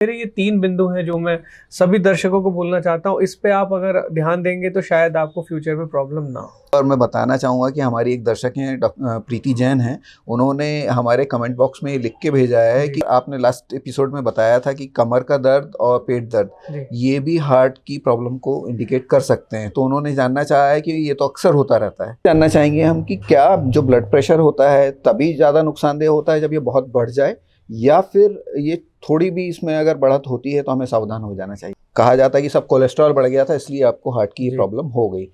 मेरे ये 3 बिंदु हैं जो मैं सभी दर्शकों को बोलना चाहता हूँ। इस पे आप अगर ध्यान देंगे तो शायद आपको फ्यूचर में प्रॉब्लम ना हो। और मैं बताना चाहूँगा कि हमारी एक दर्शक हैं प्रीति जैन हैं। उन्होंने हमारे कमेंट बॉक्स में लिख के भेजा है कि आपने लास्ट एपिसोड में बताया था कि कमर का दर्द और पेट दर्द ये भी हार्ट की प्रॉब्लम को इंडिकेट कर सकते हैं। तो उन्होंने जानना चाहा है कि ये तो अक्सर होता रहता है। जानना चाहेंगे हम कि क्या जो ब्लड प्रेशर होता है तभी ज़्यादा नुकसानदेह होता है जब ये बहुत बढ़ जाए, या फिर ये थोड़ी भी इसमें अगर बढ़त होती है तो हमें सावधान हो जाना चाहिए। कहा जाता है कि सब कोलेस्ट्रॉल बढ़ गया था इसलिए आपको हार्ट की ये प्रॉब्लम हो गई,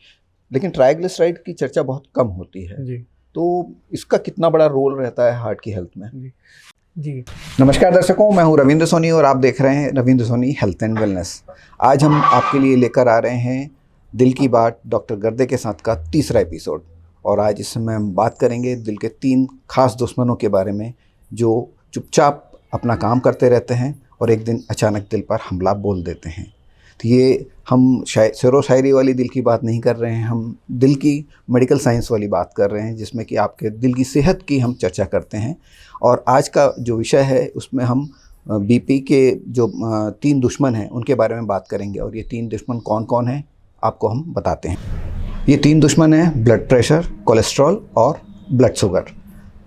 लेकिन ट्राइग्लिसराइड की चर्चा बहुत कम होती है जी। तो इसका कितना बड़ा रोल रहता है हार्ट की हेल्थ में? जी नमस्कार दर्शकों, मैं हूं रविंद्र सोनी और आप देख रहे हैं Ravindra Soni health and wellness. आज हम आपके लिए लेकर आ रहे हैं दिल की बात डॉक्टर गर्दे के साथ का तीसरा एपिसोड। और आज इस समय हम बात करेंगे दिल के 3 खास दुश्मनों के बारे में जो चुपचाप अपना काम करते रहते हैं और एक दिन अचानक दिल पर हमला बोल देते हैं। तो ये हम शेरो शायरी वाली दिल की बात नहीं कर रहे हैं, हम दिल की मेडिकल साइंस वाली बात कर रहे हैं, जिसमें कि आपके दिल की सेहत की हम चर्चा करते हैं। और आज का जो विषय है उसमें हम बीपी के जो 3 दुश्मन हैं उनके बारे में बात करेंगे। और ये 3 दुश्मन कौन कौन हैं आपको हम बताते हैं। ये 3 दुश्मन हैं ब्लड प्रेशर, कोलेस्ट्रॉल और ब्लड शुगर।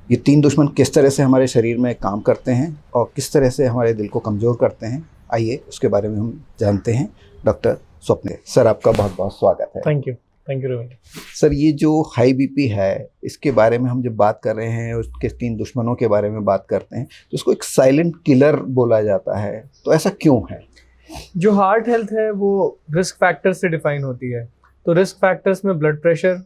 ये 3 दुश्मन किस तरह से हमारे शरीर में काम करते हैं और किस तरह से हमारे दिल को कमज़ोर करते हैं, आइए उसके बारे में हम जानते हैं। डॉक्टर स्वप्न सर, आपका बहुत बहुत स्वागत है। Thank you Ravindra sir. ये जो हाई बीपी है इसके बारे में हम जब बात कर रहे हैं, उसके 3 दुश्मनों के बारे में बात करते हैं, तो इसको एक साइलेंट किलर बोला जाता है। तो ऐसा क्यों है? जो हार्ट हेल्थ है वो रिस्क फैक्टर्स से डिफाइन होती है। तो रिस्क फैक्टर्स में ब्लड प्रेशर,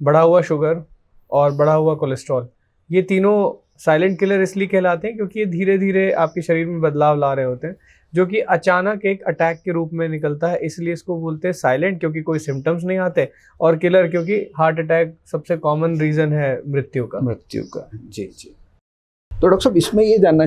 बढ़ा हुआ शुगर और बढ़ा हुआ कोलेस्ट्रॉल, ये तीनों साइलेंट किलर इसलिए कहलाते हैं क्योंकि ये धीरे धीरे आपके शरीर में बदलाव ला रहे होते हैं, जो कि अचानक एक अटैक के रूप में निकलता है। इसलिए इसको बोलते हैं साइलेंट, क्योंकि कोई सिम्टम्स नहीं आते, और किलर क्योंकि हार्ट अटैक सबसे कॉमन रीज़न है मृत्यु का। जी। तो डॉक्टर साहब, इसमें ये जानना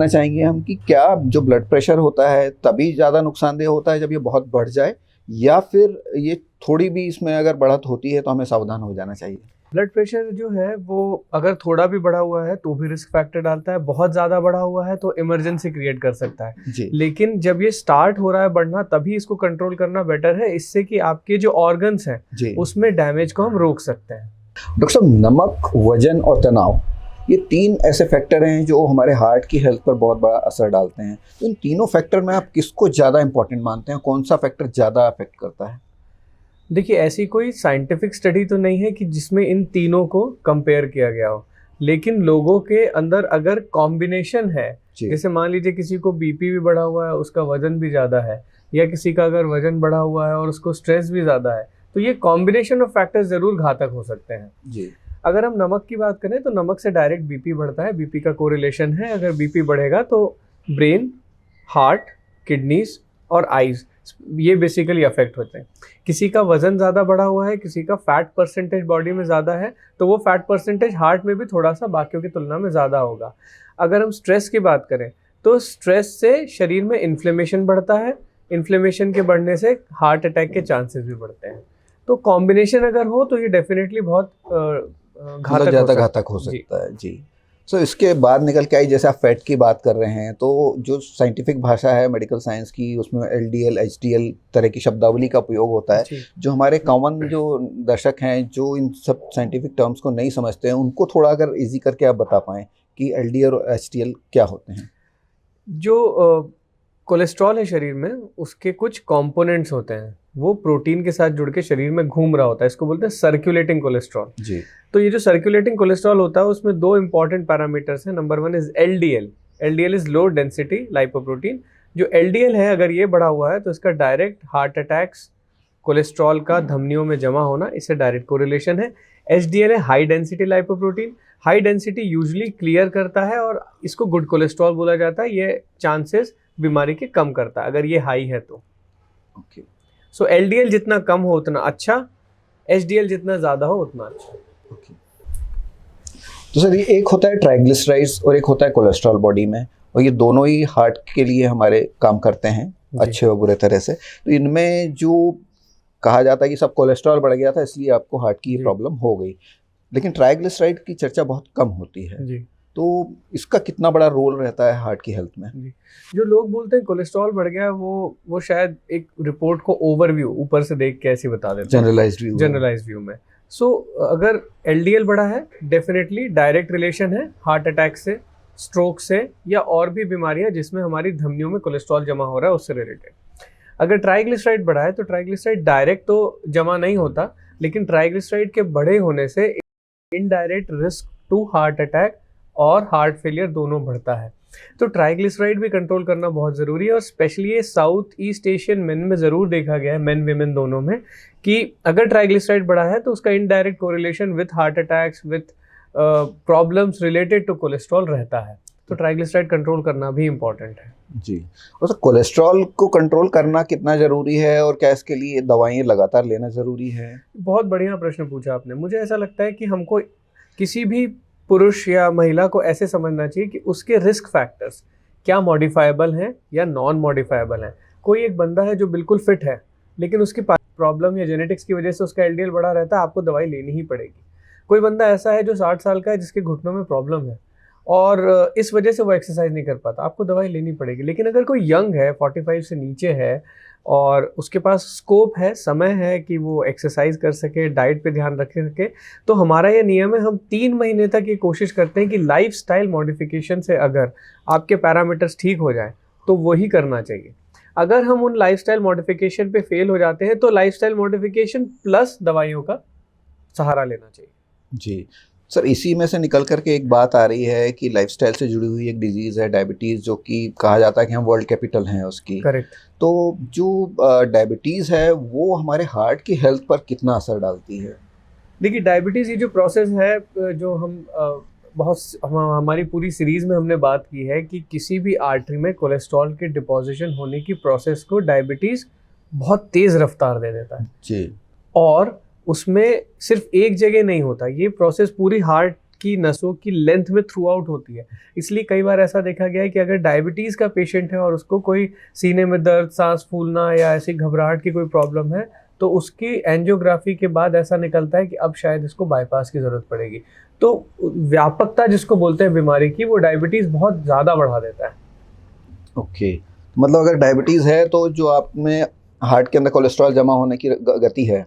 चाहेंगे हम कि क्या जो ब्लड प्रेशर होता है तभी ज़्यादा नुकसानदेह होता है जब ये बहुत बढ़ जाए, या फिर ये थोड़ी भी इसमें अगर बढ़त होती है तो हमें सावधान हो जाना चाहिए? ब्लड प्रेशर जो है वो अगर थोड़ा भी बढ़ा हुआ है तो भी रिस्क फैक्टर डालता है, बहुत ज़्यादा बढ़ा हुआ है तो इमरजेंसी क्रिएट कर सकता है जी। लेकिन जब ये स्टार्ट हो रहा है बढ़ना तभी इसको कंट्रोल करना बेटर है, इससे कि आपके जो ऑर्गन्स हैं उसमें डैमेज को हम रोक सकते हैं। डॉक्टर साहब, नमक, वजन और तनाव, ये 3 ऐसे फैक्टर हैं जो हमारे हार्ट की हेल्थ पर बहुत बड़ा असर डालते हैं। तो इन तीनों फैक्टर में आप किसको ज़्यादा इंपॉर्टेंट मानते हैं? कौन सा फैक्टर ज़्यादा अफेक्ट करता है? देखिए, ऐसी कोई साइंटिफिक स्टडी तो नहीं है कि जिसमें इन तीनों को कंपेयर किया गया हो, लेकिन लोगों के अंदर अगर कॉम्बिनेशन है, जैसे मान लीजिए किसी को बीपी भी बढ़ा हुआ है, उसका वजन भी ज़्यादा है, या किसी का अगर वजन बढ़ा हुआ है और उसको स्ट्रेस भी ज़्यादा है, तो ये कॉम्बिनेशन ऑफ फैक्टर्स ज़रूर घातक हो सकते हैं जी। अगर हम नमक की बात करें तो नमक से डायरेक्ट बीपी बढ़ता है, बीपी का कोरिलेशन है। अगर बीपी बढ़ेगा तो ब्रेन, हार्ट, किडनीज और आईज, ये बेसिकली अफेक्ट होते हैं। किसी का वजन ज़्यादा बढ़ा हुआ है, किसी का फैट परसेंटेज बॉडी में ज़्यादा है, तो वो फैट परसेंटेज हार्ट में भी थोड़ा सा बाकियों की तुलना में ज़्यादा होगा। अगर हम स्ट्रेस की बात करें तो स्ट्रेस से शरीर में इन्फ्लेमेशन बढ़ता है, इन्फ्लेमेशन के बढ़ने से हार्ट अटैक के चांसेस भी बढ़ते हैं। तो कॉम्बिनेशन अगर हो तो ये डेफिनेटली बहुत घातक हो सकता है जी। सो इसके बाद निकल के आई, जैसे आप फैट की बात कर रहे हैं, तो जो साइंटिफिक भाषा है मेडिकल साइंस की, उसमें LDL, HDL तरह की शब्दावली का प्रयोग होता है। जो हमारे कॉमन जो दर्शक हैं जो इन सब साइंटिफिक टर्म्स को नहीं समझते हैं, उनको थोड़ा अगर इजी करके आप बता पाएँ कि LDL और HDL क्या होते हैं? जो कोलेस्ट्रॉल है शरीर में, उसके कुछ कंपोनेंट्स होते हैं, वो प्रोटीन के साथ जुड़ के शरीर में घूम रहा होता है, इसको बोलते हैं सर्कुलेटिंग कोलेस्ट्रॉल जी। तो ये जो सर्कुलेटिंग कोलेस्ट्रॉल होता है उसमें 2 इंपॉर्टेंट पैरामीटर्स हैं। Number 1 is LDL is low density lipoprotein. जो LDL है अगर ये बढ़ा हुआ है तो इसका डायरेक्ट हार्ट अटैक्स, कोलेस्ट्रॉल का धमनियों में जमा होना, इससे डायरेक्ट कोरिलेशन है। HDL है high density lipoprotein. High density usually clear करता है और इसको गुड कोलेस्ट्रॉल बोला जाता है, ये चांसेस बीमारी के कम करता है अगर ये हाई है तो। ओके। सो LDL जितना कम हो उतना अच्छा, HDL जितना ज़्यादा हो उतना अच्छा। ओके। तो सर, ये एक होता है ट्राइग्लिसराइड्स और एक होता है कोलेस्ट्रॉल बॉडी में, और ये दोनों ही हार्ट के लिए हमारे काम करते हैं अच्छे और बुरे तरह से। तो इनमें जो कहा जाता है कि सब कोलेस्ट्रॉल बढ़ गया था इसलिए आपको हार्ट की प्रॉब्लम हो गई, लेकिन ट्राइग्लिसराइड की चर्चा बहुत कम होती है जी। तो इसका कितना बड़ा रोल रहता है हार्ट की हेल्थ में? जी, जो लोग बोलते हैं कोलेस्ट्रॉल बढ़ गया, वो शायद एक रिपोर्ट को ओवरव्यू ऊपर से देख के ऐसे बता देते हैं, जनरलाइज्ड व्यू में। सो अगर एलडीएल बढ़ा है, डेफिनेटली डायरेक्ट रिलेशन है हार्ट अटैक से, स्ट्रोक से, या और भी बीमारियां जिसमें हमारी धमनियों में कोलेस्ट्रॉल जमा हो रहा है उससे रिलेटेड। अगर ट्राइग्लिसराइड बढ़ा है तो ट्राइग्लिसराइड डायरेक्ट तो जमा नहीं होता, लेकिन ट्राइग्लिसराइड के बड़े होने से indirect risk to heart attack और हार्ट फेलियर दोनों बढ़ता है। तो ट्राइग्लिसराइड भी कंट्रोल करना बहुत ज़रूरी है, और स्पेशली ये साउथ ईस्ट एशियन मेन में ज़रूर देखा गया है, मेन विमेन दोनों में, कि अगर ट्राइग्लिसराइड बढ़ा है तो उसका indirect correlation with heart attacks, with problems related to cholesterol रहता है। तो ट्राइग्लिसराइड कंट्रोल करना भी इम्पॉर्टेंट है। जी, और सर कोलेस्ट्रॉल को कंट्रोल करना कितना ज़रूरी है, और क्या इसके लिए दवाएं लगातार लेना ज़रूरी है? बहुत बढ़िया प्रश्न पूछा आपने। मुझे ऐसा लगता है कि हमको किसी भी पुरुष या महिला को ऐसे समझना चाहिए कि उसके रिस्क फैक्टर्स क्या मॉडिफाइबल हैं या नॉन मॉडिफाइबल हैं। कोई एक बंदा है जो बिल्कुल फिट है, लेकिन उसकी प्रॉब्लम या जेनेटिक्स की वजह से उसका एलडीएल बढ़ा रहता है, आपको दवाई लेनी ही पड़ेगी। कोई बंदा ऐसा है जो 60 साल का है, जिसके घुटनों में प्रॉब्लम है और इस वजह से वो एक्सरसाइज नहीं कर पाता, आपको दवाई लेनी पड़ेगी। लेकिन अगर कोई यंग है, 45 से नीचे है, और उसके पास स्कोप है, समय है कि वो एक्सरसाइज कर सके, डाइट पे ध्यान रख सके, तो हमारा ये नियम है, हम 3 महीने तक ये कोशिश करते हैं कि लाइफस्टाइल मॉडिफिकेशन से अगर आपके पैरामीटर्स ठीक हो जाए तो वही करना चाहिए। अगर हम उन लाइफस्टाइल मॉडिफिकेशन पे फेल हो जाते हैं तो लाइफस्टाइल मॉडिफिकेशन प्लस दवाइयों का सहारा लेना चाहिए। जी सर, इसी में से निकल करके एक बात आ रही है कि लाइफस्टाइल से जुड़ी हुई एक डिजीज़ है डायबिटीज़, जो कि कहा जाता है कि हम वर्ल्ड कैपिटल हैं उसकी। करेक्ट। तो जो डायबिटीज़ है वो हमारे हार्ट की हेल्थ पर कितना असर डालती है? देखिए, डायबिटीज़ ये जो प्रोसेस है, जो हमारी पूरी सीरीज़ में हमने बात की है कि किसी भी आर्टरी में कोलेस्ट्रॉल के डिपोजिशन होने की प्रोसेस को डायबिटीज़ बहुत तेज़ रफ्तार दे देता है जी। और उसमें सिर्फ एक जगह नहीं होता, ये प्रोसेस पूरी हार्ट की नसों की लेंथ में थ्रू आउट होती है। इसलिए कई बार ऐसा देखा गया है कि अगर डायबिटीज़ का पेशेंट है और उसको कोई सीने में दर्द, सांस फूलना या ऐसी घबराहट की कोई प्रॉब्लम है, तो उसकी एंजियोग्राफी के बाद ऐसा निकलता है कि अब शायद इसको बाईपास की ज़रूरत पड़ेगी। तो व्यापकता जिसको बोलते हैं बीमारी की, वो डायबिटीज़ बहुत ज़्यादा बढ़ा देता है। ओके, मतलब अगर डायबिटीज़ है तो जो आप में हार्ट के अंदर कोलेस्ट्रॉल जमा होने की गति है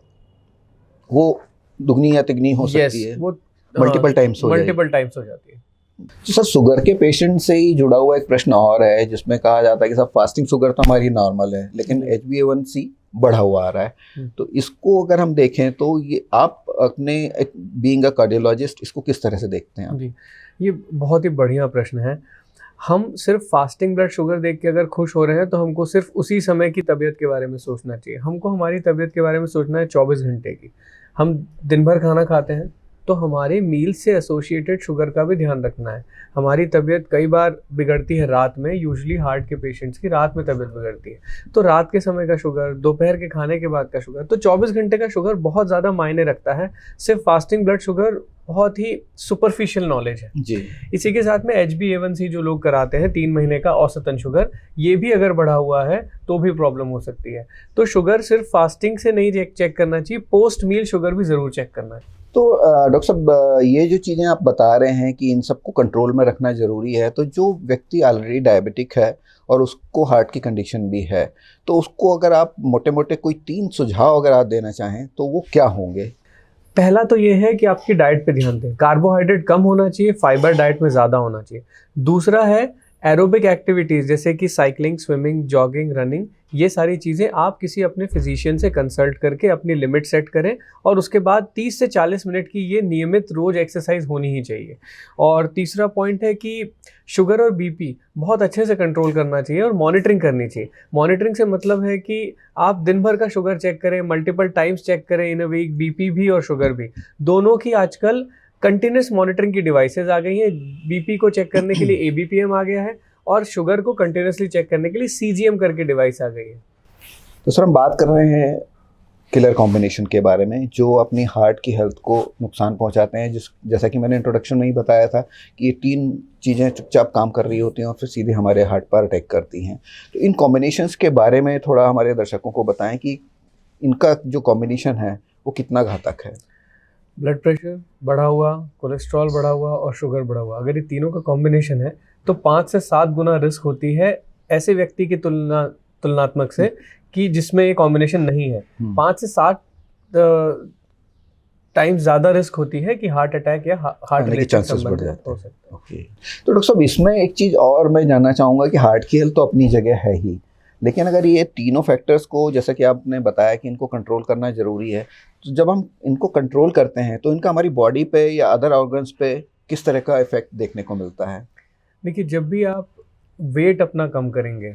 वो दुगनी या तिगनी हो सकती है, वो मल्टीपल टाइम्स हो जाती है। तो सर, शुगर के पेशेंट से ही जुड़ा हुआ एक प्रश्न और है, जिसमें कहा जाता है कि सब फास्टिंग शुगर तो हमारी नॉर्मल है, लेकिन HbA1c बढ़ा हुआ आ रहा है। तो इसको अगर हम देखें तो ये आप अपने बीइंग अ कार्डियोलॉजिस्ट इसको किस तरह से देखते हैं? जी, ये बहुत ही बढ़िया प्रश्न है। हम सिर्फ फास्टिंग ब्लड शुगर देख के अगर खुश हो रहे हैं तो हमको सिर्फ उसी समय की तबीयत के बारे में सोचना चाहिए। हमको हमारी तबीयत के बारे में सोचना है 24 घंटे की। हम दिन भर खाना खाते हैं तो हमारे मील से एसोसिएटेड शुगर का भी ध्यान रखना है। हमारी तबीयत कई बार बिगड़ती है रात में, यूजुअली हार्ट के पेशेंट्स की रात में तबीयत बिगड़ती है, तो रात के समय का शुगर, दोपहर के खाने के बाद का शुगर, तो 24 घंटे का शुगर बहुत ज़्यादा मायने रखता है। सिर्फ फास्टिंग ब्लड शुगर बहुत ही सुपरफिशियल नॉलेज है जी। इसी के साथ में HbA1c जो लोग कराते हैं 3 महीने का औसतन शुगर, ये भी अगर बढ़ा हुआ है तो भी प्रॉब्लम हो सकती है। तो शुगर सिर्फ फास्टिंग से नहीं चेक करना चाहिए, पोस्ट मील शुगर भी ज़रूर चेक करना है। तो डॉक्टर साहब, ये जो चीज़ें आप बता रहे हैं कि इन सबको कंट्रोल में रखना ज़रूरी है, तो जो व्यक्ति ऑलरेडी डायबिटिक है और उसको हार्ट की कंडीशन भी है, तो उसको अगर आप मोटे मोटे कोई 3 सुझाव अगर आप देना चाहें तो वो क्या होंगे? पहला तो ये है कि आपकी डाइट पे ध्यान दें, कार्बोहाइड्रेट कम होना चाहिए, फाइबर डाइट में ज़्यादा होना चाहिए। दूसरा है एरोबिक एक्टिविटीज़ जैसे कि साइकिलिंग, स्विमिंग, जॉगिंग, रनिंग, ये सारी चीज़ें आप किसी अपने फिजिशियन से कंसल्ट करके अपनी लिमिट सेट करें और उसके बाद 30 से 40 मिनट की ये नियमित रोज़ एक्सरसाइज होनी ही चाहिए। और तीसरा पॉइंट है कि शुगर और बीपी बहुत अच्छे से कंट्रोल करना चाहिए और मॉनिटरिंग करनी चाहिए। मॉनिटरिंग से मतलब है कि आप दिन भर का शुगर चेक करें, मल्टीपल टाइम्स चेक करें इन अ वीक, बीपी भी और शुगर भी, दोनों की आजकल कंटिन्यूस मॉनिटरिंग की डिवाइसेस आ गई हैं। बीपी को चेक करने के लिए ABPM आ गया है और शुगर को कंटिन्यूसली चेक करने के लिए CGM करके डिवाइस आ गई है। तो सर, हम बात कर रहे हैं किलर कॉम्बिनेशन के बारे में, जो अपनी हार्ट की हेल्थ को नुकसान पहुंचाते हैं। जैसा कि मैंने इंट्रोडक्शन में ही बताया था कि ये 3 चीज़ें चुपचाप काम कर रही होती हैं और फिर सीधे हमारे हार्ट पर अटैक करती हैं। तो इन कॉम्बिनेशंस के बारे में थोड़ा हमारे दर्शकों को बताएं कि इनका जो कॉम्बिनेशन है वो कितना घातक है। ब्लड प्रेशर बढ़ा हुआ, कोलेस्ट्रॉल बढ़ा हुआ और शुगर बढ़ा हुआ, अगर ये तीनों का कॉम्बिनेशन है तो 5 से 7 गुना रिस्क होती है ऐसे व्यक्ति की तुलनात्मक से कि जिसमें ये कॉम्बिनेशन नहीं है। 5 से 7 टाइम्स ज़्यादा रिस्क होती है कि हार्ट अटैक या हार्ट के चांसेस बढ़ जाते हैं। हो सकते हैं। ओके, तो डॉक्टर साहब इसमें एक चीज़ और मैं जानना चाहूँगा कि हार्ट की हेल्थ तो अपनी जगह है ही, लेकिन अगर ये तीनों फैक्टर्स को, जैसा कि आपने बताया कि इनको कंट्रोल करना ज़रूरी है, तो जब हम इनको कंट्रोल करते हैं तो इनका हमारी बॉडी पे या अदर ऑर्गन्स पे किस तरह का इफेक्ट देखने को मिलता है? देखिए, जब भी आप वेट अपना कम करेंगे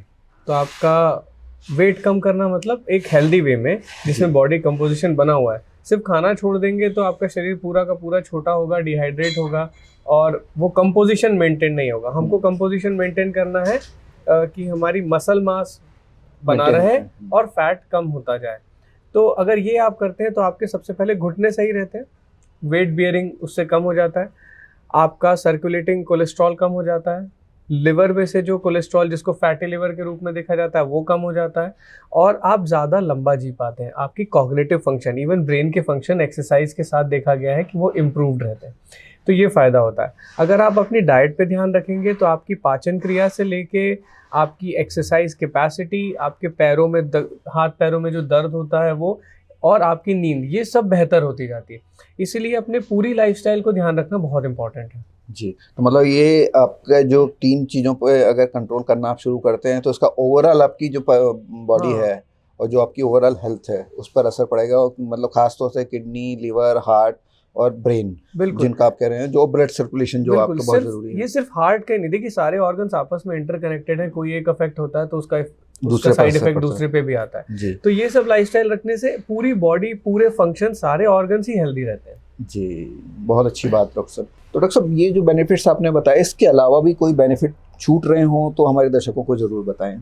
तो आपका वेट कम करना मतलब एक हेल्दी वे में जिसमें बॉडी कंपोजिशन बना हुआ है। सिर्फ खाना छोड़ देंगे तो आपका शरीर पूरा का पूरा छोटा होगा, डिहाइड्रेट होगा और वो कंपोजिशन मेंटेन नहीं होगा। हमको कंपोजिशन मेंटेन करना है कि हमारी मसल मास बना रहे और फैट कम होता जाए। तो अगर ये आप करते हैं तो आपके सबसे पहले घुटने सही रहते हैं, वेट बियरिंग उससे कम हो जाता है, आपका सर्कुलेटिंग कोलेस्ट्रॉल कम हो जाता है, लिवर में से जो कोलेस्ट्रॉल जिसको फैटी लिवर के रूप में देखा जाता है वो कम हो जाता है और आप ज़्यादा लंबा जी पाते हैं। आपकी कॉग्निटिव फंक्शन, इवन ब्रेन के फंक्शन एक्सरसाइज के साथ देखा गया है कि वो इम्प्रूव्ड रहते हैं। तो ये फ़ायदा होता है। अगर आप अपनी डाइट पे ध्यान रखेंगे तो आपकी पाचन क्रिया से लेके आपकी एक्सरसाइज कैपेसिटी, आपके पैरों में हाथ पैरों में जो दर्द होता है वो, और आपकी नींद, ये सब बेहतर होती जाती है। इसीलिए अपने पूरी लाइफस्टाइल को ध्यान रखना बहुत इंपॉर्टेंट है। जी, तो मतलब ये आपका जो 3 चीज़ों पे अगर कंट्रोल करना आप शुरू करते हैं तो इसका ओवरऑल आपकी जो बॉडी है और जो आपकी ओवरऑल हेल्थ है उस पर असर पड़ेगा, और मतलब खास तौर से किडनी, लिवर, हार्ट और ब्रेन, जिनका आप कह रहे हैं, जो ब्लड सर्कुलेशन जो आपको बहुत जरूरी है। ये सिर्फ हार्ट का ही नहीं, देखिए सारे ऑर्गन्स आपस में इंटरकनेक्टेड है। कोई एक अफेक्ट होता है तो उसका साइड इफेक्ट दूसरे पे भी आता है। तो ये सब लाइफस्टाइल रखने से पूरी बॉडी, पूरे फंक्शन, सारे ऑर्गन्स ही हेल्दी रहते हैं। जी, बहुत अच्छी बात डॉक्टर साहब। तो डॉक्टर साहब ये जो बेनिफिट्स आपने बताए, इसके अलावा भी कोई बेनिफिट छूट रहे हों तो हमारे दर्शकों को जरूर बताएं।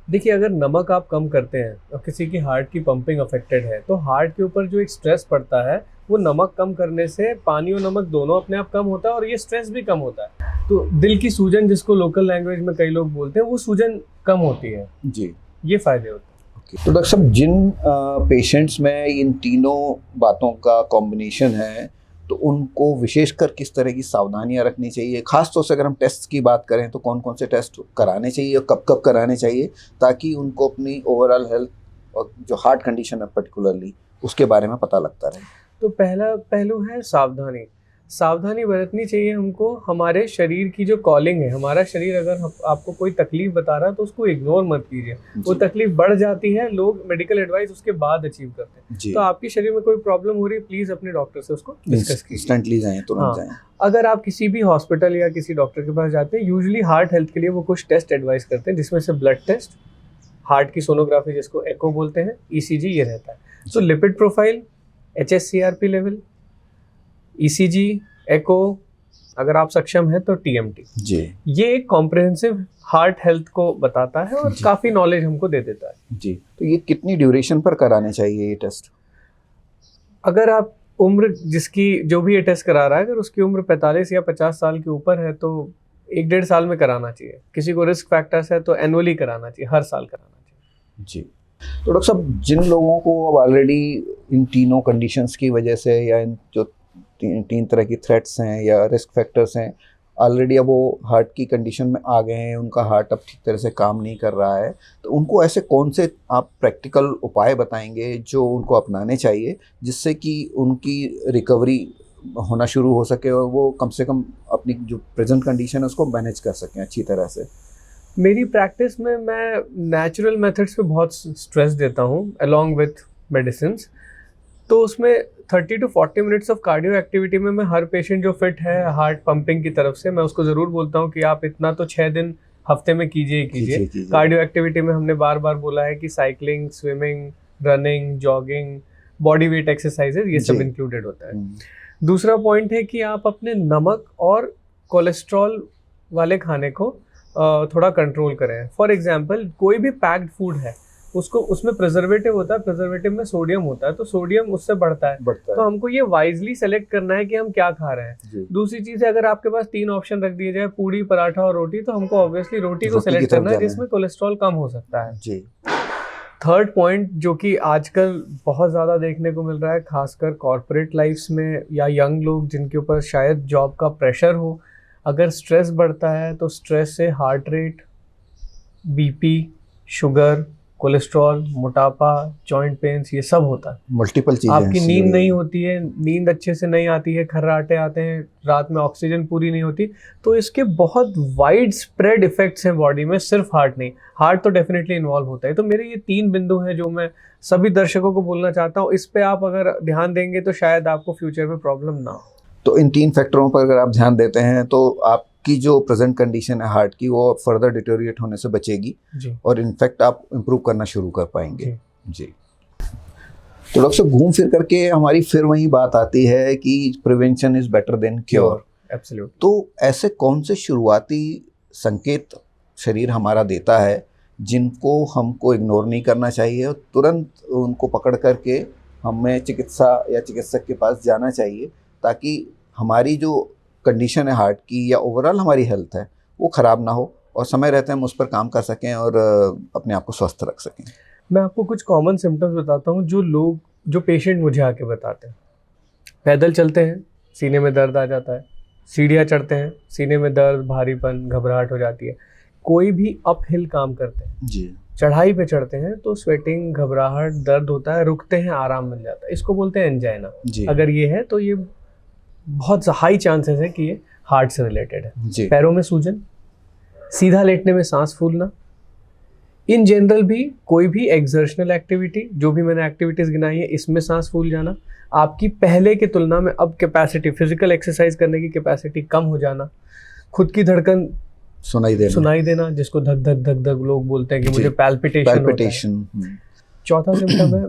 देखिए, अगर नमक आप कम करते हैं और किसी की हार्ट की पंपिंग अफेक्टेड है तो हार्ट के ऊपर जो एक स्ट्रेस पड़ता है वो नमक कम करने से, पानी और नमक दोनों अपने आप कम होता है और ये स्ट्रेस भी कम होता है। तो दिल की सूजन, जिसको लोकल लैंग्वेज में कई लोग बोलते हैं, वो सूजन कम होती है। जी, ये फायदे होते हैं। तो डॉक्टर साहब जिन पेशेंट्स में इन तीनों बातों का कॉम्बिनेशन है तो उनको विशेषकर किस तरह की सावधानियां रखनी चाहिए? खास तौर से अगर हम टेस्ट की बात करें तो कौन कौन से टेस्ट कराने चाहिए और कब कब कराने चाहिए, ताकि उनको अपनी ओवरऑल हेल्थ और जो हार्ट कंडीशन है पर्टिकुलरली उसके बारे में पता लगता रहे? तो पहला पहलू है सावधानी। सावधानी बरतनी चाहिए हमको। हमारे शरीर की जो कॉलिंग है, हमारा शरीर अगर आपको कोई तकलीफ बता रहा है तो उसको इग्नोर मत कीजिए। वो तकलीफ बढ़ जाती है, लोग मेडिकल एडवाइस उसके बाद अचीव करते हैं। तो आपके शरीर में कोई प्रॉब्लम हो रही है, प्लीज अपने डॉक्टर से उसको डिस्कस कीजिए, इंस्टेंटली जाएं, तुरंत जाएं। अगर आप किसी भी हॉस्पिटल या किसी डॉक्टर के पास जाते हैं, यूजुअली हार्ट हेल्थ के लिए वो कुछ टेस्ट एडवाइस करते हैं, जिसमें से ब्लड टेस्ट, हार्ट की सोनोग्राफी जिसको एको बोलते हैं, ECG ये रहता है। तो lipid profile, HSCRP level, ECG, एको, अगर आप सक्षम हैं तो TMT। जी, ये एक कॉम्प्रिहेंसिव हार्ट हेल्थ को बताता है और काफ़ी नॉलेज हमको दे देता है। जी, तो ये कितनी ड्यूरेशन पर कराने चाहिए ये टेस्ट? अगर आप उम्र, जिसकी जो भी ये टेस्ट करा रहा है, अगर उसकी उम्र 45 या 50 साल के ऊपर है तो 1-1.5 साल में कराना चाहिए। किसी को रिस्क फैक्टर्स है तो एनुअली कराना चाहिए, हर साल कराना चाहिए। जी, तो डॉक्टर साहब जिन लोगों को अब ऑलरेडी इन तीनों कंडीशंस की वजह से या इन जो 3 तरह की थ्रेट्स हैं या रिस्क फैक्टर्स हैं, ऑलरेडी अब वो हार्ट की कंडीशन में आ गए हैं, उनका हार्ट अब ठीक तरह से काम नहीं कर रहा है, तो उनको ऐसे कौन से आप प्रैक्टिकल उपाय बताएंगे जो उनको अपनाने चाहिए जिससे कि उनकी रिकवरी होना शुरू हो सके और वो कम से कम अपनी जो प्रेजेंट कंडीशन है उसको मैनेज कर सकें अच्छी तरह से? मेरी प्रैक्टिस में मैं नेचुरल मेथड्स पे बहुत स्ट्रेस देता हूँ अलॉन्ग विथ मेडिसिन्स। तो उसमें 30 to 40 minutes of cardio activity में मैं हर पेशेंट जो फिट है हार्ट पंपिंग की तरफ से, मैं उसको ज़रूर बोलता हूँ कि आप इतना तो 6 दिन हफ्ते में कीजिए। कार्डियो एक्टिविटी में हमने बार बार बोला है कि cycling, swimming, running, jogging, body weight exercises, ये सब इंक्लूडेड होता है। दूसरा पॉइंट है कि आप अपने नमक और कोलेस्ट्रॉल वाले खाने को थोड़ा कंट्रोल करें। फॉर एग्जाम्पल, कोई भी पैक्ड फूड है उसको, उसमें प्रिजर्वेटिव होता है, प्रिजर्वेटिव में सोडियम होता है, तो सोडियम उससे बढ़ता है। तो हमको ये वाइजली सेलेक्ट करना है कि हम क्या खा रहे हैं। दूसरी चीज़ है, अगर आपके पास 3 ऑप्शन रख दिए जाए, पूड़ी, पराठा और रोटी, तो हमको ऑब्वियसली रोटी को सेलेक्ट करना है जिसमें कोलेस्ट्रॉल कम हो सकता है। जी। थर्ड पॉइंट जो कि आजकल बहुत ज़्यादा देखने को मिल रहा है, खासकर कॉर्पोरेट लाइफ्स में या यंग लोग जिनके ऊपर शायद जॉब का प्रेशर हो, अगर स्ट्रेस बढ़ता है तो स्ट्रेस से heart rate, BP, sugar, cholesterol, मोटापा, जॉइंट पेन्स, ये सब होता है। मल्टीपल चीजें आपकी ऐसी नींद हुई नहीं हैं। होती है, नींद अच्छे से नहीं आती है, खर्राटे आते हैं, रात में ऑक्सीजन पूरी नहीं होती। तो इसके बहुत वाइड स्प्रेड इफेक्ट्स हैं बॉडी में, सिर्फ हार्ट नहीं। हार्ट तो डेफिनेटली इन्वॉल्व होता है। तो मेरे ये 3 बिंदु हैं जो मैं सभी दर्शकों को बोलना चाहता हूँ। इस पे आप अगर ध्यान देंगे तो शायद आपको फ्यूचर में प्रॉब्लम ना हो। तो इन 3 फैक्टरों पर अगर आप ध्यान देते हैं तो आपकी जो प्रेजेंट कंडीशन है हार्ट की, वो फर्दर डिटोरिएट होने से बचेगी जी और इनफैक्ट आप इम्प्रूव करना शुरू कर पाएंगे। जी। जी। तो डॉक्टर साहब, घूम फिर करके हमारी फिर वही बात आती है कि prevention is better than cure. Absolutely. तो ऐसे कौन से शुरुआती संकेत शरीर हमारा देता है जिनको हमको इग्नोर नहीं करना चाहिए और तुरंत उनको पकड़ करके हमें चिकित्सा या चिकित्सक के पास जाना चाहिए, ताकि हमारी जो कंडीशन है हार्ट की या ओवरऑल हमारी हेल्थ है वो ख़राब ना हो और समय रहते हम उस पर काम कर सकें और अपने आप को स्वस्थ रख सकें। मैं आपको कुछ कॉमन सिम्टम्स बताता हूँ जो पेशेंट मुझे आके बताते हैं। पैदल चलते हैं, सीने में दर्द आ जाता है। सीढ़ियाँ चढ़ते हैं, सीने में दर्द, भारीपन, घबराहट हो जाती है। कोई भी अप हिल काम करते हैं जी। चढ़ाई पे चढ़ते हैं तो स्वेटिंग, घबराहट, दर्द होता है, रुकते हैं, आराम मिल जाता है। इसको बोलते हैं एंजाइना। जी। अगर ये है तो ये बहुत हाई चांसेस है कि ये हार्ट से रिलेटेड है। जी। पैरों में सूजन, सीधा लेटने में सांस फूलना, इन जनरल भी कोई भी एक्सर्शनल एक्टिविटी, जो भी मैंने एक्टिविटीज़ गिनाई है, इसमें सांस फूल जाना, आपकी पहले की तुलना में अब कैपेसिटी, फिजिकल एक्सरसाइज करने की कैपेसिटी कम हो जाना, खुद की धड़कन सुनाई देना, जिसको धक धक धक धक लोग बोलते हैं कि मुझे पैल्पिटेशन। चौथा सिम्टम है,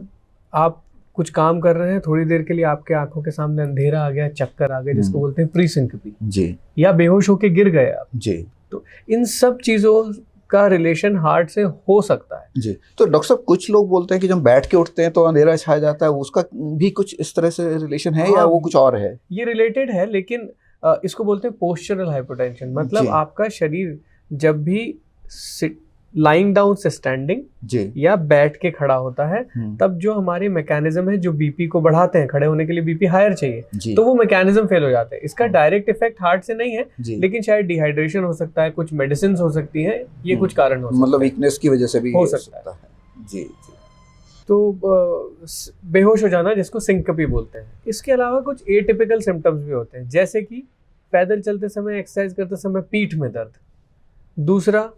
आप कुछ काम कर रहे हैं, थोड़ी देर के लिए आपके आंखों के सामने अंधेरा आ गया, चक्कर आ गया, जिसको बोलते हैं प्री सिंकपी। जी। या बेहोश होके गिर गए आप। जी। तो इन सब चीज़ों का रिलेशन हार्ट से हो सकता है। जी। तो डॉक्टर साहब, कुछ लोग बोलते हैं कि जब बैठ के उठते हैं तो अंधेरा छा जाता है, उसका भी कुछ इस तरह से रिलेशन है या वो कुछ और है? ये रिलेटेड है, लेकिन इसको बोलते हैं पोस्चरल हाइपोटेंशन। मतलब आपका शरीर जब भी लाइंग डाउन से स्टैंडिंग या बैठ के खड़ा होता है, तब जो हमारे मैकेनिज्म है जो बीपी को बढ़ाते हैं, खड़े होने के लिए बीपी हायर चाहिए, तो वो मैकेनिज्म फेल हो जाते हैं। इसका डायरेक्ट इफेक्ट हार्ट से नहीं है, लेकिन शायद डिहाइड्रेशन हो सकता है, कुछ मेडिसिन हो सकती है, ये कुछ कारण हो सकता है। मतलब वीकनेस की वजह से भी हो सकता है। जी। तो बेहोश हो जाना, जिसको सिंकपी बोलते हैं। इसके अलावा कुछ एटिपिकल सिम्टम्स भी होते हैं, जैसे कि पैदल चलते समय, एक्सरसाइज करते समय पीठ में दर्द, दूसरा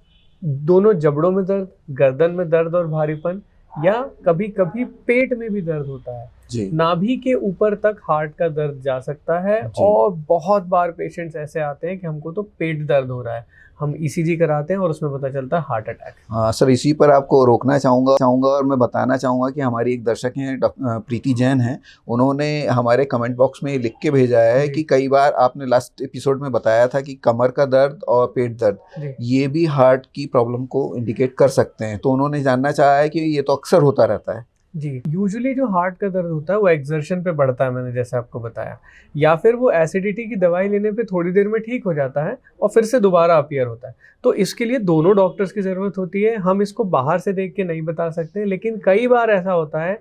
दोनों जबड़ों में दर्द, गर्दन में दर्द और भारीपन, या कभी कभी पेट में भी दर्द होता है। नाभि के ऊपर तक हार्ट का दर्द जा सकता है और बहुत बार पेशेंट्स ऐसे आते हैं कि हमको तो पेट दर्द हो रहा है, हम ईसीजी कराते हैं और उसमें पता चलता है हार्ट अटैक। हाँ सर, इसी पर आपको रोकना चाहूँगा और मैं बताना चाहूँगा कि हमारी एक दर्शक हैं, प्रीति जैन हैं, उन्होंने हमारे कमेंट बॉक्स में लिख के भेजा है कि कई बार आपने लास्ट एपिसोड में बताया था कि कमर का दर्द और पेट दर्द ये भी हार्ट की प्रॉब्लम को इंडिकेट कर सकते हैं। तो उन्होंने जानना चाहा है कि ये तो अक्सर होता रहता है। जी, यूजुअली जो हार्ट का दर्द होता है वो एक्सर्शन पे बढ़ता है, मैंने जैसे आपको बताया, या फिर वो एसिडिटी की दवाई लेने पे थोड़ी देर में ठीक हो जाता है और फिर से दोबारा अपीयर होता है। तो इसके लिए दोनों डॉक्टर्स की ज़रूरत होती है। हम इसको बाहर से देख के नहीं बता सकते, लेकिन कई बार ऐसा होता है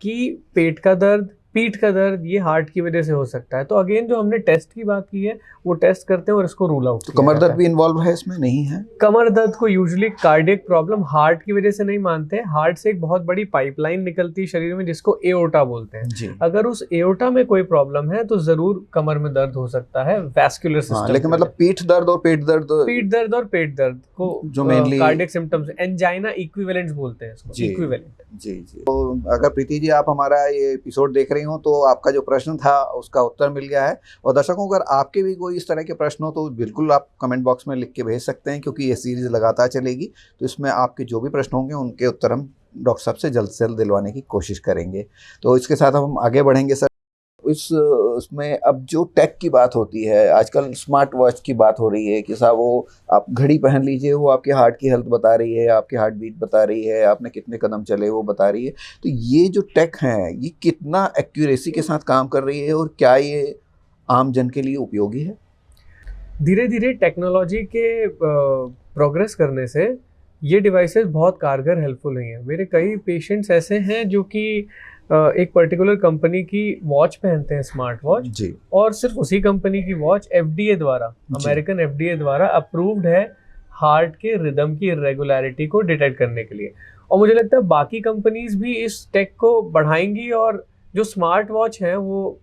कि पेट का दर्द, पीठ का दर्द, ये हार्ट की वजह से हो सकता है। तो अगेन जो हमने टेस्ट की बात की है वो टेस्ट करते हैं और इसको रूल आउट। तो कमर दर्द भी इन्वॉल्व है इसमें? नहीं है। कमर दर्द को यूजुअली कार्डियक प्रॉब्लम हार्ट की वजह से नहीं मानते हैं। हार्ट से एक बहुत बड़ी पाइपलाइन निकलती है शरीर में, जिसको एओर्टा बोलते हैं। अगर उस एओर्टा में कोई प्रॉब्लम है तो जरूर कमर में दर्द हो सकता है, वैस्कुलर सिस्टम। लेकिन मतलब पीठ दर्द और पेट दर्द को जो mainly cardiac symptoms, angina equivalent बोलते हैं इसको। इक्विवेलेंट। जी। तो अगर प्रीति जी आप हमारा ये एपिसोड देख रही हो तो आपका जो प्रश्न था उसका उत्तर मिल गया है। और दर्शकों, अगर आपके भी कोई इस तरह के प्रश्न हो तो बिल्कुल आप कमेंट बॉक्स में लिख के भेज सकते हैं, क्योंकि ये सीरीज़ लगातार चलेगी। तो इसमें आपके जो भी प्रश्न होंगे उनके उत्तर हम डॉक्टर साहब से जल्द दिलवाने की कोशिश करेंगे। तो इसके साथ हम आगे बढ़ेंगे सर। उसमें अब जो टेक की बात होती है, आजकल स्मार्ट वॉच की बात हो रही है कि साहब वो आप घड़ी पहन लीजिए, वो आपके हार्ट की हेल्थ बता रही है, आपकी हार्ट बीट बता रही है, आपने कितने कदम चले वो बता रही है। तो ये जो टेक है ये कितना एक्यूरेसी के साथ काम कर रही है और क्या ये आम जन के लिए उपयोगी है? धीरे धीरे टेक्नोलॉजी के प्रोग्रेस करने से ये डिवाइसेस बहुत कारगर हेल्पफुल हुई हैं। मेरे कई पेशेंट्स ऐसे हैं जो कि एक पर्टिकुलर कंपनी की वॉच पहनते हैं, स्मार्ट वॉच जी, और सिर्फ उसी कंपनी की वॉच FDA द्वारा, अमेरिकन FDA द्वारा अप्रूव्ड है हार्ट के रिदम की इरेगुलरिटी को डिटेक्ट करने के लिए। और मुझे लगता है बाकी कंपनीज भी इस टेक को बढ़ाएंगी और जो स्मार्ट वॉच है वो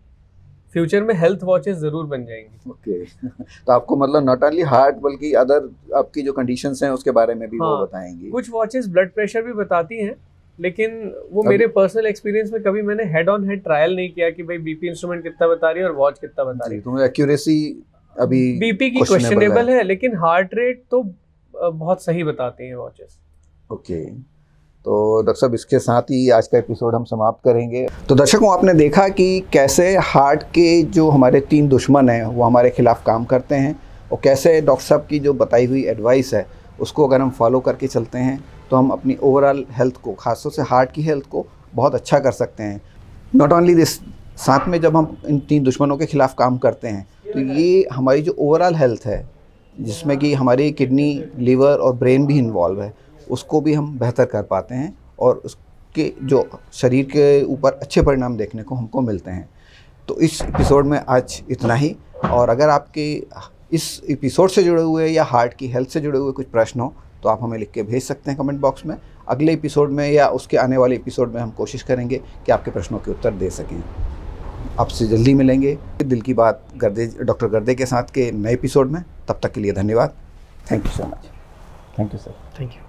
फ्यूचर में हेल्थ वॉचेस जरूर बन जाएंगी। ओके। तो आपको मतलब नॉट ओनली हार्ट बल्कि अदर आपकी जो कंडीशंस हैं उसके बारे में भी वो बताएंगी। कुछ वॉचेस ब्लड प्रेशर भी बताती हैं, लेकिन वो मेरे पर्सनल एक्सपीरियंस में कभी मैंने हेड ऑन हेड ट्रायल नहीं किया कि भाई बीपी इंस्ट्रूमेंट कितना बता रही है और वॉच कितना बता रही है। तो एक्यूरेसी अभी बीपी की क्वेश्चनेबल है, लेकिन हार्ट रेट तो बहुत सही बताती हैं वॉचेस। ओके, तो डॉक्टर साहब इसके साथ ही आज का एपिसोड हम समाप्त करेंगे। तो दर्शकों, आपने देखा कि कैसे हार्ट के जो हमारे 3 दुश्मन हैं वो हमारे खिलाफ काम करते हैं, और कैसे डॉक्टर साहब की जो बताई हुई एडवाइस है उसको अगर हम फॉलो करके चलते हैं तो हम अपनी ओवरऑल हेल्थ को, खासतौर से हार्ट की हेल्थ को बहुत अच्छा कर सकते हैं। नॉट ओनली दिस, साथ में जब हम इन 3 दुश्मनों के खिलाफ काम करते हैं तो ये हमारी जो ओवरऑल हेल्थ है, जिसमें कि हमारी किडनी, लीवर और ब्रेन भी इन्वॉल्व है, उसको भी हम बेहतर कर पाते हैं और उसके जो शरीर के ऊपर अच्छे परिणाम देखने को हमको मिलते हैं। तो इस एपिसोड में आज इतना ही, और अगर आपके इस एपिसोड से जुड़े हुए या हार्ट की हेल्थ से जुड़े हुए कुछ प्रश्न हो तो आप हमें लिख के भेज सकते हैं कमेंट बॉक्स में। अगले एपिसोड में या उसके आने वाले एपिसोड में हम कोशिश करेंगे कि आपके प्रश्नों के उत्तर दे सकें। आपसे जल्दी मिलेंगे दिल की बात डॉक्टर गर्दे के साथ के नए एपिसोड में। तब तक के लिए धन्यवाद। Thank you so much. Thank you sir. Thank you.